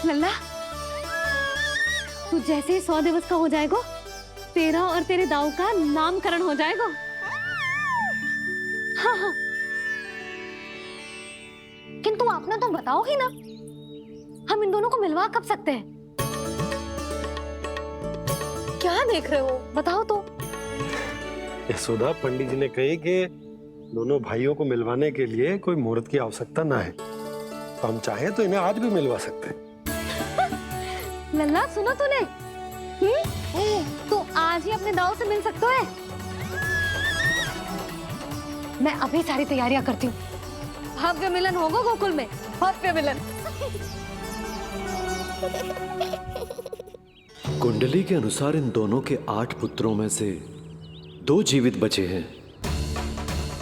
लल्ला, तू जैसे ही 100 दिवस का हो जाएगा, तेरा और तेरे दाऊ का नामकरण हो जाएगा। हाँ हाँ, किंतु आपने तो बताओ ही ना, हम इन दोनों को मिलवा कब सकते हैं? क्या देख रहे हो, बताओ तो। यशोदा, पंडित जी ने कही कि दोनों भाइयों को मिलवाने के लिए कोई मुहूर्त की आवश्यकता ना है, तो हम चाहें तो इन्हें आज भी मिलवा सकते हैं। लल्ला सुनो तूने, तो आज ही अपने दाऊ से मिल सकते है। मैं अभी सारी तैयारियां करती हूँ, भव्य मिलन होगा गोकुल में, भव्य मिलन। कुंडली के अनुसार इन दोनों के 8 पुत्रों में से 2 जीवित बचे हैं।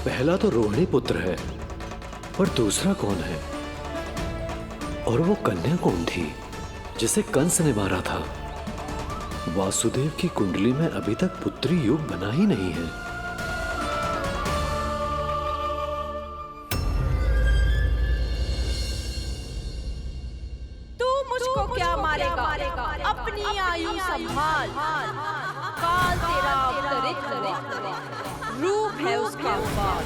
पहला तो रोहिणी पुत्र है, पर दूसरा कौन है? और वो कन्या कौन थी जिसे कंस ने मारा था? वासुदेव की कुंडली में अभी तक पुत्री योग बना ही नहीं है। तू मुझको क्या मारेगा? अपनी आयु संभाल, काल तेरा अवतरित रूप है उसका उपाल।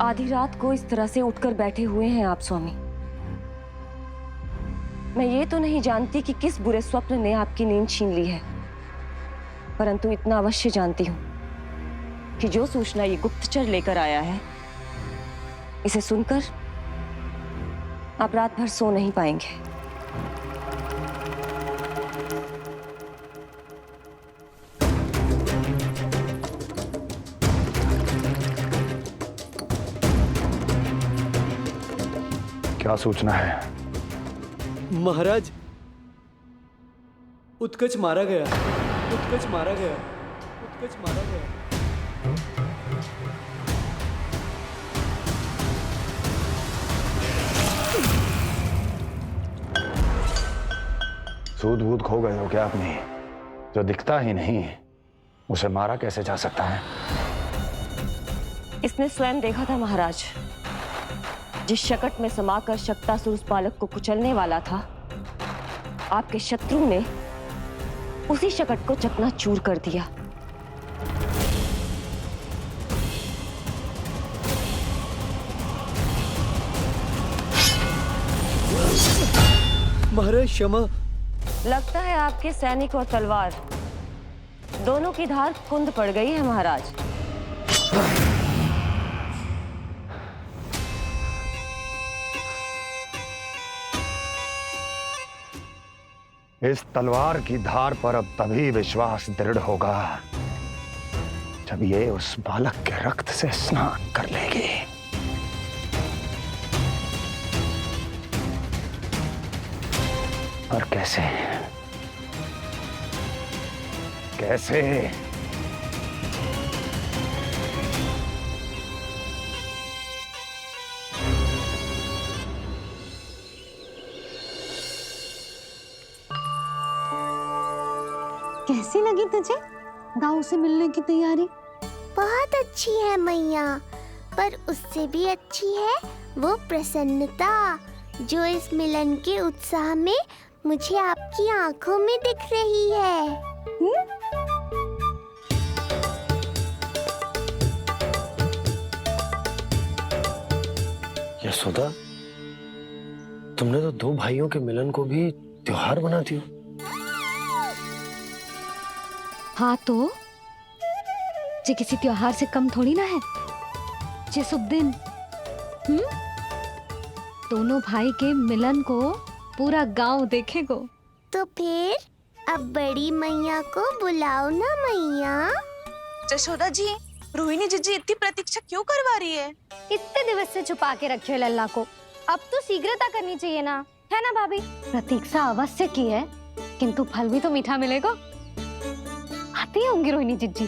आधी रात को इस तरह से उठकर बैठे हुए हैं आप स्वामी। मैं ये तो नहीं जानती कि किस बुरे स्वप्न ने आपकी नींद छीन ली है, परंतु इतना अवश्य जानती हूँ कि जो सूचना ये गुप्तचर लेकर आया है, इसे सुनकर आप रात भर सो नहीं पाएंगे। क्या सूचना है? महाराज, उत्कच मारा गया, उत्कच मारा गया, उत्कच मारा गया। सूद बूद खो गए हो क्या अपनी? जो दिखता ही नहीं उसे मारा कैसे जा सकता है? इसने स्वयं देखा था महाराज। जिस शकट में समाकर शक्तासुर उस बालक को कुचलने वाला था, आपके शत्रु ने उसी शकट को चकनाचूर कर दिया। महाराज क्षमा। लगता है आपके सैनिक और तलवार दोनों की धार कुंद पड़ गई है महाराज। इस तलवार की धार पर अब तभी विश्वास दृढ़ होगा जब ये उस बालक के रक्त से स्नान कर लेगी। और कैसे? कैसे? कैसी लगी तुझे दाऊ से मिलने की तैयारी? बहुत अच्छी है मैया, पर उससे भी अच्छी है वो प्रसन्नता जो इस मिलन के उत्साह में मुझे आपकी आंखों में दिख रही है। यशोदा, तुमने तो 2 भाइयों के मिलन को भी त्योहार बना दिया। हाँ तो जे किसी त्योहार से कम थोड़ी ना है। जे शुभ दिन दोनों भाई के मिलन को पूरा गांव देखेगो। तो फिर अब बड़ी मैया को बुलाओ ना मैया। जशोदा जी, रोहिणी जीजी इतनी प्रतीक्षा क्यों करवा रही है? इतने दिवस से छुपा के रखे हो लल्ला को, अब तो शीघ्रता करनी चाहिए ना, है ना भाभी? प्रतीक्षा अवश्य की है, किंतु फल भी तो मीठा मिलेगा। आती होंगी रोहिणी जीजी।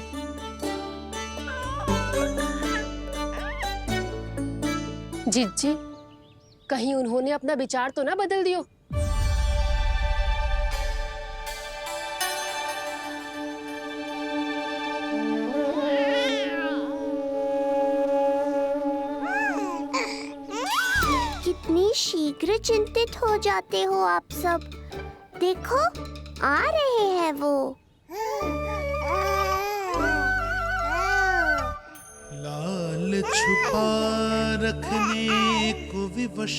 जीत जी, कहीं उन्होंने अपना विचार तो ना बदल दियो। कितनी शीघ्र चिंतित हो जाते हो आप सब। देखो, आ रहे हैं वो। लाल छुपा रखने को विवश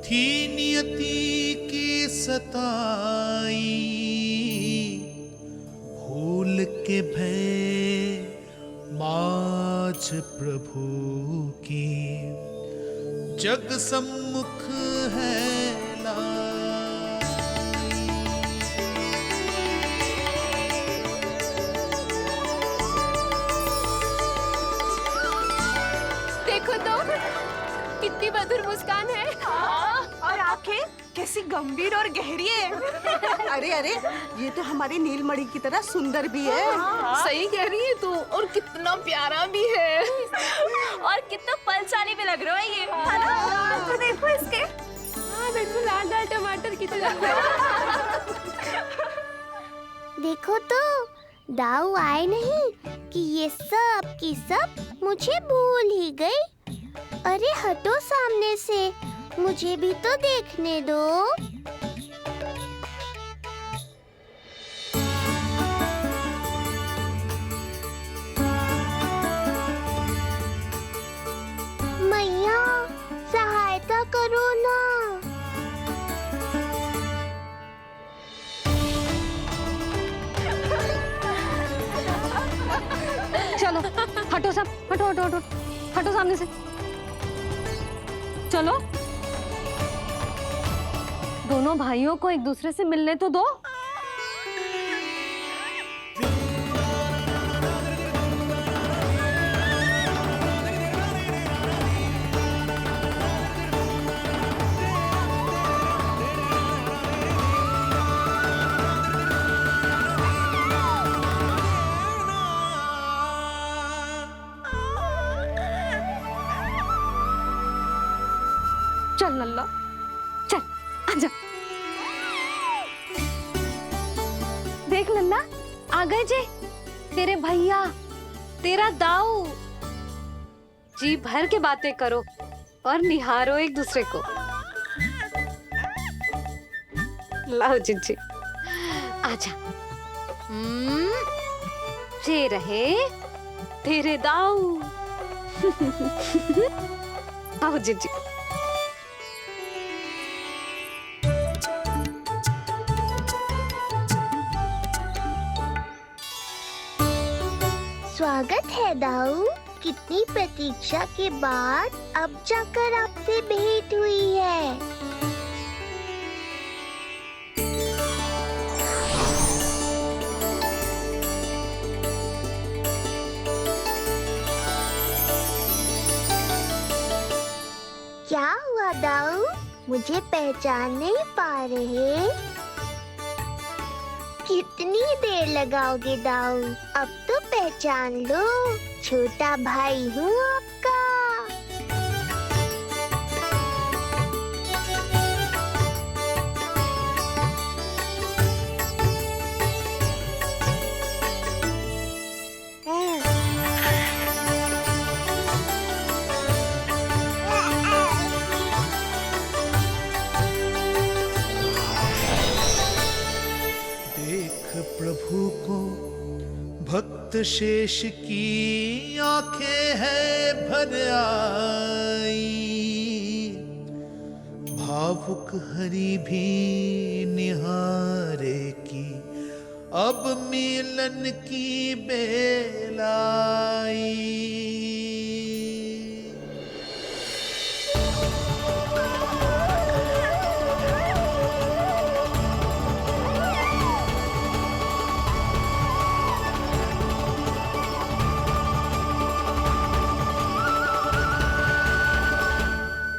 थी नियति की सताई, भूल के भय माज प्रभु की जग सम्मुख है लाई। देखो तो कितनी मधुर मुस्कान है। और आंखें कैसी गंभीर और गहरी है। अरे अरे, ये तो हमारी नीलमणि की तरह सुंदर भी है। सही कह रही है तू, और कितना प्यारा भी है। और कितना पलचाली भी लग रहा है ये, है ना? तो देखो इसके। हाँ बिल्कुल, लाल लाल टमाटर की तरह। देखो तो, दाऊ आए नहीं कि ये सब की सब मुझे भूल ही गई। अरे हटो सामने से, मुझे भी तो देखने दो। मैया, सहायता करो ना। चलो हटो सब, हटो हटो हटो, हटो सामने से। चलो, दोनों भाइयों को एक दूसरे से मिलने तो दो। चल नल्ला, चल आजा। देख नन्ना, आ गए जे तेरे भैया, तेरा दाऊ। जी भर के बातें करो और निहारो एक दूसरे को। लाओ जिज्जी, आजा। ये रहे तेरे दाऊ। आओ जिज्जी। स्वागत है दाऊ। कितनी प्रतीक्षा के बाद अब जाकर आपसे भेंट हुई है। क्या हुआ दाऊ? मुझे पहचान नहीं पा रहे? कितनी देर लगाओगे दाऊ? अब तो पहचान लो, छोटा भाई हूँ आपका। प्रभु को भक्त शेष की आंखें है भर आई, भावुक हरि भी निहारे की अब मिलन की बेलाई।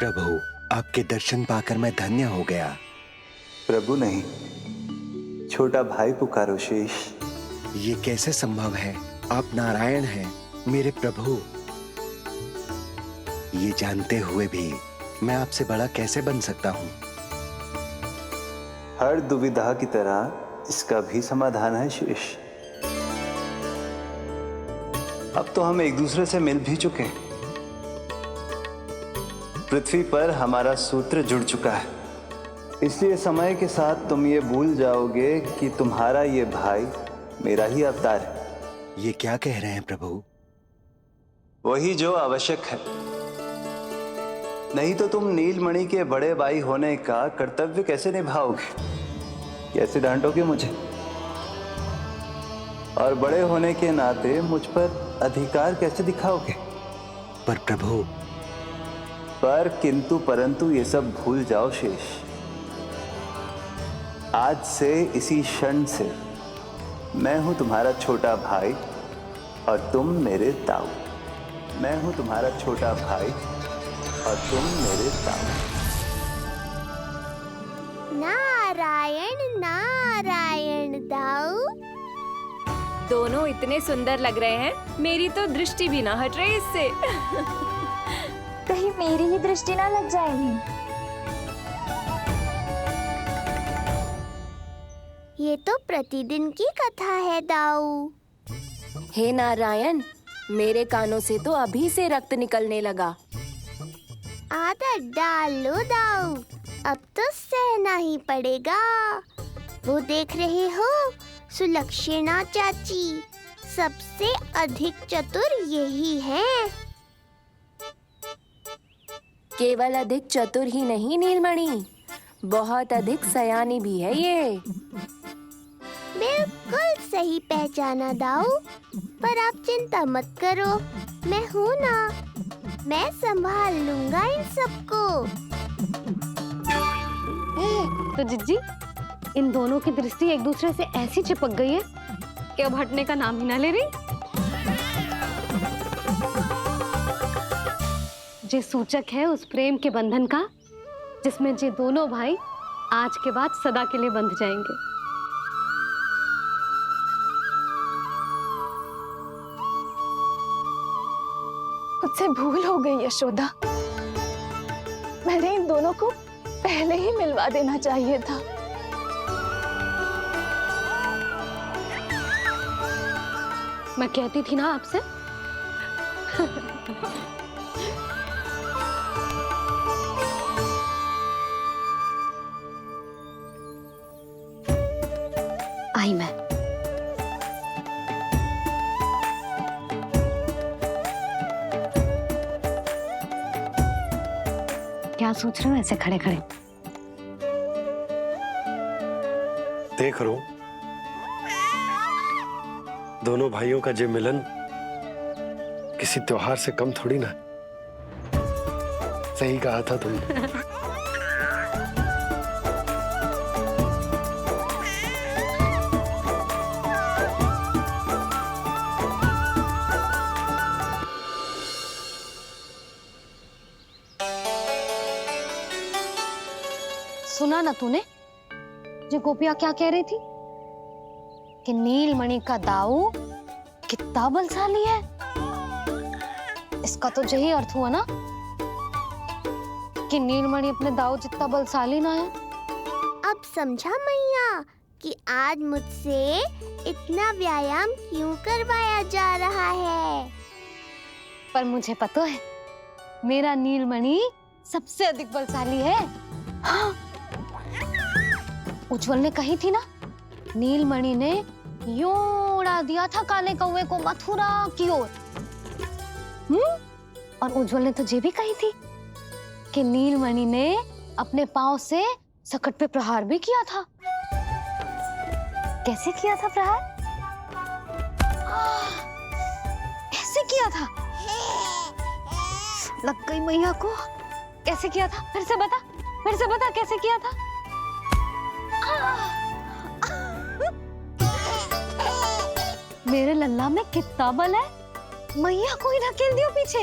प्रभु, आपके दर्शन पाकर मैं धन्य हो गया। प्रभु नहीं, छोटा भाई पुकारो शेष। ये कैसे संभव है? आप नारायण हैं, मेरे प्रभु। ये जानते हुए भी मैं आपसे बड़ा कैसे बन सकता हूँ? हर दुविधा की तरह इसका भी समाधान है शेष। अब तो हम एक दूसरे से मिल भी चुके हैं। पृथ्वी पर हमारा सूत्र जुड़ चुका है, इसलिए समय के साथ तुम ये भूल जाओगे कि तुम्हारा ये भाई मेरा ही अवतार है। ये क्या कह रहे हैं प्रभु? वही जो आवश्यक है, नहीं तो तुम नीलमणि के बड़े भाई होने का कर्तव्य कैसे निभाओगे? कैसे डांटोगे मुझे? और बड़े होने के नाते मुझ पर अधिकार कैसे दिखाओगे? पर प्रभु, पर किंतु परंतु ये सब भूल जाओ शेष। आज से इसी क्षण से मैं हूं तुम्हारा छोटा भाई और तुम मेरे ताऊ। मैं हूं तुम्हारा छोटा भाई और तुम मेरे ताऊ। नारायण नारायण दाऊ। दोनों इतने सुंदर लग रहे हैं, मेरी तो दृष्टि भी ना हट रही इससे। कहीं मेरी ही दृष्टि ना लग जाएगी। ये तो प्रतिदिन की कथा है दाऊ। हे नारायण, मेरे कानों से तो अभी से रक्त निकलने लगा। आदत डाल लो दाऊ, अब तो सहना ही पड़ेगा। वो देख रहे हो, सुलक्षणा चाची सबसे अधिक चतुर यही है। केवल अधिक चतुर ही नहीं नीलमणि, बहुत अधिक सयानी भी है ये। बिल्कुल सही पहचाना दाऊ, पर आप चिंता मत करो, मैं हूँ ना, मैं संभाल लूंगा इन सबको। तो जिज्जी, इन दोनों की दृष्टि एक दूसरे से ऐसी चिपक गई है कि अब हटने का नाम ही ना ले रही। ये सूचक है उस प्रेम के बंधन का जिसमें ये दोनों भाई आज के बाद सदा के लिए बंध जाएंगे। मुझसे भूल हो गई यशोदा, मैंने इन दोनों को पहले ही मिलवा देना चाहिए था। मैं कहती थी ना आपसे। आई मैं। क्या सोच रहे हो ऐसे खड़े खड़े? देख रहा हूं दोनों भाइयों का ये मिलन किसी त्योहार से कम थोड़ी ना। सही कहा था तुमने। सुना ना तूने जो गोपिया क्या कह रही थी कि नीलमणि का दाऊ कितना बलशाली है। इसका तो यही अर्थ हुआ ना कि नीलमणि अपने दाऊ जितना बलशाली ना है। अब समझा मैया कि आज मुझसे इतना व्यायाम क्यों करवाया जा रहा है। पर मुझे पता है मेरा नीलमणि सबसे अधिक बलशाली है। हाँ। उज्जवल ने कही थी ना, नीलमणि ने यूं उड़ा दिया था काले कौवे को मथुरा की ओर। और उज्जवल ने तो ये भी कही थी कि नीलमणि ने अपने पांव से सकट पे प्रहार भी किया था। कैसे किया था प्रहार? ऐसे किया था। लग गई मैया को। कैसे किया था? फिर से बता कैसे किया था? मेरे लल्ला में कितना बल है। मैया को ही ढकेल दियो पीछे।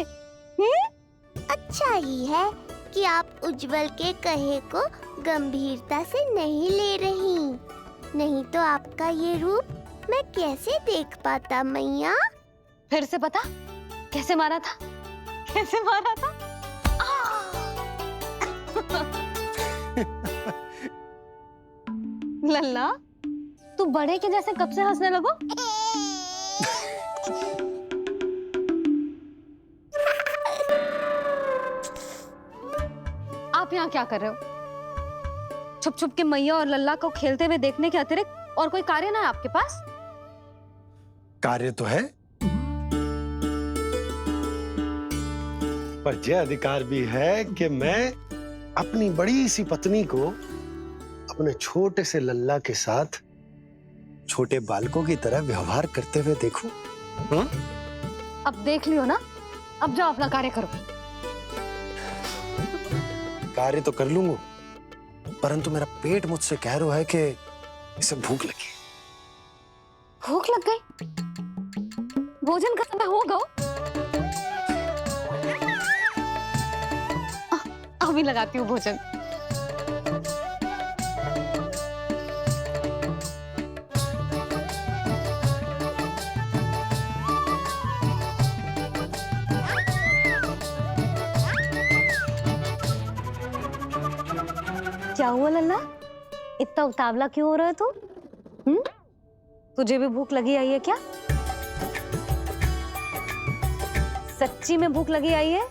अच्छा ही है कि आप उज्जवल के कहे को गंभीरता से नहीं ले रही, नहीं तो आपका ये रूप मैं कैसे देख पाता मैया। फिर से बता कैसे मारा था? कैसे मारा था? लल्ला, तू बड़े के जैसे कब से हंसने लगो? आप यहाँ क्या कर रहे हो? छुप छुप के मैया और लल्ला को खेलते हुए देखने के अतिरिक्त और कोई कार्य ना है आपके पास? कार्य तो है, पर यह अधिकार भी है कि मैं अपनी बड़ी सी पत्नी को अपने छोटे से लल्ला के साथ छोटे बालकों की तरह व्यवहार करते हुए देखूं। अब देख लियो ना, अब जाओ अपना कार्य करो। कार्य तो कर लूंगा, परंतु मेरा पेट मुझसे कह रहा है कि इसे भूख लगी। भूख लग गई? भोजन का समय होगा। अभी लगाती हूँ भोजन। क्या हुआ लल्ला, इतना उतावला क्यों हो रहा है तू? तुझे भी भूख लगी आई है क्या? सच्ची में भूख लगी आई है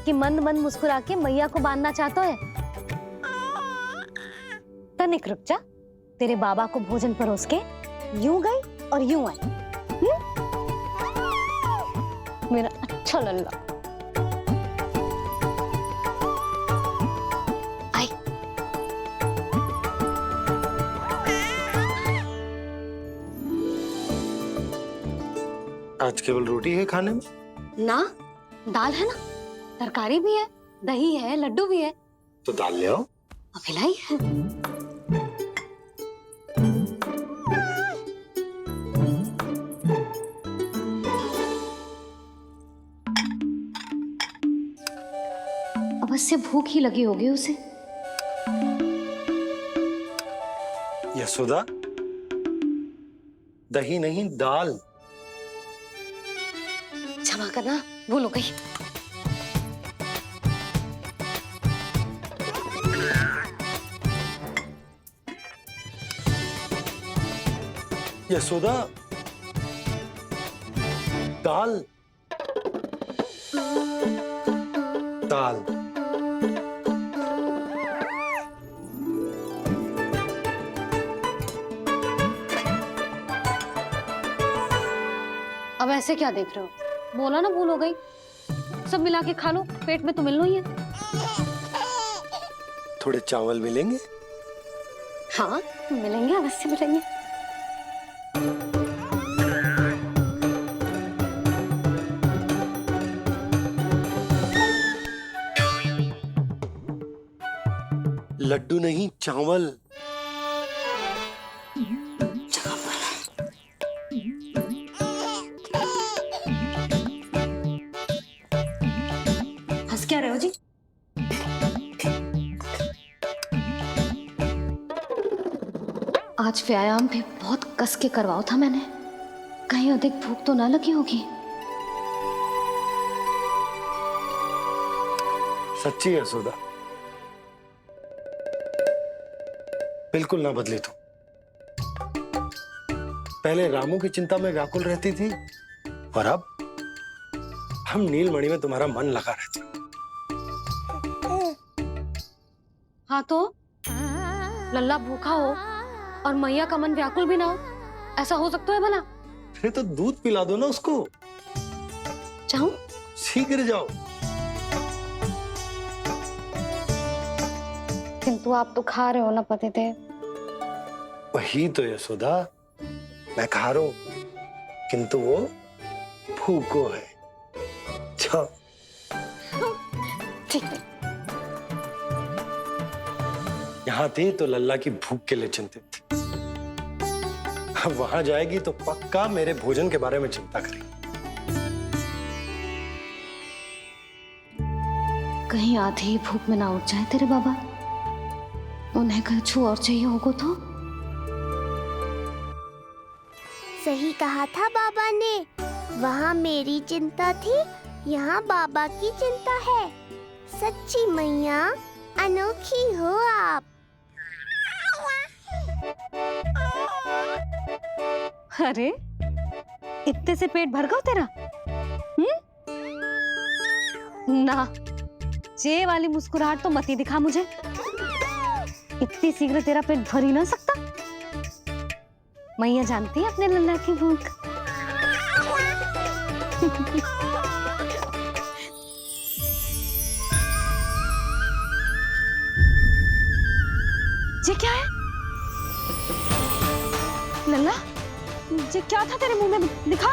कि मंद मंद मुस्कुरा के मैया को बांधना चाहता है? तनिक रुक जा, तेरे बाबा को भोजन परोस के यूं गई और यूं आई। मेरा अच्छा लल्ला। आज केवल रोटी है खाने में? ना, दाल है ना, तरकारी भी है, दही है, लड्डू भी है। तो दाल ले आओ। अभी लाई है। अवश्य भूख ही लगी होगी उसे। यशोदा, दही नहीं दाल। क्षमा करना, भूल हो गई। यशोदा, दाल दाल। अब ऐसे क्या देख रहे हो? बोला ना भूल हो गई। सब मिला के खा लो, पेट में तो मिलना ही है। थोड़े चावल मिलेंगे? हाँ मिलेंगे, अवश्य मिलेंगे। लड्डू नहीं, चावल। हंस क्या रहे हो जी? आज व्यायाम भी बहुत कस के करवाओ था मैंने, कहीं अधिक भूख तो ना लगी होगी। सच्ची है यशोदा, बिल्कुल ना बदली तू। पहले रामू की चिंता में व्याकुल रहती थी और अब हम नीलमणि में तुम्हारा मन लगा रहता। हाँ तो लल्ला भूखा हो और मैया का मन व्याकुल भी ना हो, ऐसा हो सकता है भला? फिर तो दूध पिला दो ना उसको। जाऊं? शीघ्र जाओ। किंतु आप तो खा रहे हो ना पतिदेव। वही तो यशोदा, मैं खा रहा हूं, किंतु वो भूखो है। जाओ। ठीक है। यहाँ थी तो लल्ला की भूख के लिए चिंतित थी, अब वहां जाएगी तो पक्का मेरे भोजन के बारे में चिंता करेगी। कहीं आधी भूख में ना उठ जाए तेरे बाबा, उन्हें कुछ और चाहिए होगा तो? सही कहा था बाबा ने, वहाँ मेरी चिंता थी, यहाँ बाबा की चिंता है। सच्ची मैया, अनोखी हो आप। अरे इतने से पेट भर गया तेरा? ना, ये वाली मुस्कुराहट तो मत ही दिखा मुझे। इतनी शीघ्र तेरा पेट भर ही ना सकता। मैया जानती है अपने लल्ला की भूख। ये क्या है लल्ला? ये क्या था तेरे मुंह में? दिखा।